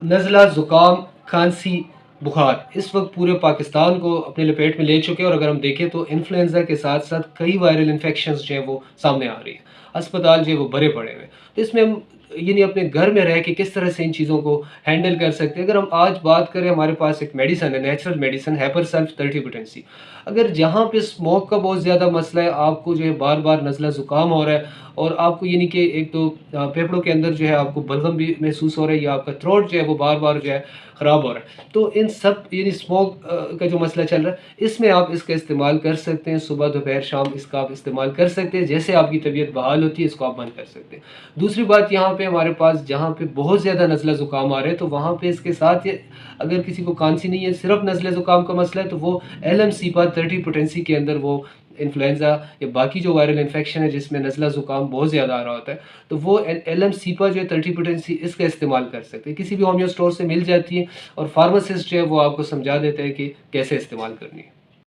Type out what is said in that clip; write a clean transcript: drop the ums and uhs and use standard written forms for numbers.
نزلہ، زکام، کھانسی، بخار اس وقت پورے پاکستان کو اپنے لپیٹ میں لے چکے، اور اگر ہم دیکھیں تو انفلوئنزا کے ساتھ ساتھ کئی وائرل انفیکشنز جو ہیں وہ سامنے آ رہی ہیں، اسپتال جو ہے وہ بھرے پڑے ہوئے ہیں۔ تو اس میں ہم یعنی اپنے گھر میں رہ کے کس طرح سے ان چیزوں کو ہینڈل کر سکتے ہیں۔ اگر ہم آج بات کریں، ہمارے پاس ایک میڈیسن ہے، نیچرل میڈیسن ہیپر سلف 30 پوٹینسی۔ اگر جہاں پہ اسموک کا بہت زیادہ مسئلہ ہے، آپ کو جو ہے بار بار نزلہ زکام ہو رہا ہے، اور آپ کو یعنی کہ ایک تو پھیپھڑوں کے اندر جو ہے آپ کو بلغم بھی محسوس ہو رہا ہے، یا آپ کا تھروٹ جو ہے وہ بار بار جو ہے خراب ہو رہا ہے، تو ان سب یعنی اسموک کا جو مسئلہ چل رہا ہے، اس میں آپ اس کا استعمال کر سکتے ہیں، صبح دوپہر شام اس کا آپ استعمال کر سکتے ہیں، جیسے آپ کی طبیعت بحال ہوتی ہے اس کو آپ بند کر سکتے ہیں۔ دوسری بات، یہاں پہ ہمارے پاس جہاں پہ بہت زیادہ نزلہ زکام آ رہے ہیں، تو وہاں پہ اس کے ساتھ اگر کسی کو کھانسی نہیں ہے، صرف نزلہ زکام کا مسئلہ ہے، تو وہ ایل ایم سیپا 30 پوٹینسی کے اندر وہ انفلوئنزا یا باقی جو وائرل انفیکشن ہے جس میں نزلہ زکام بہت زیادہ آ رہا ہوتا ہے، تو وہ ایل ایم سیپا جو ہے 30 پوٹینسی اس کا استعمال کر سکتے ہیں، کسی بھی ہومیو اسٹور سے مل جاتی ہے، اور فارماسسٹ جو ہے وہ آپ کو سمجھا دیتا ہے کہ کیسے استعمال کرنی ہے۔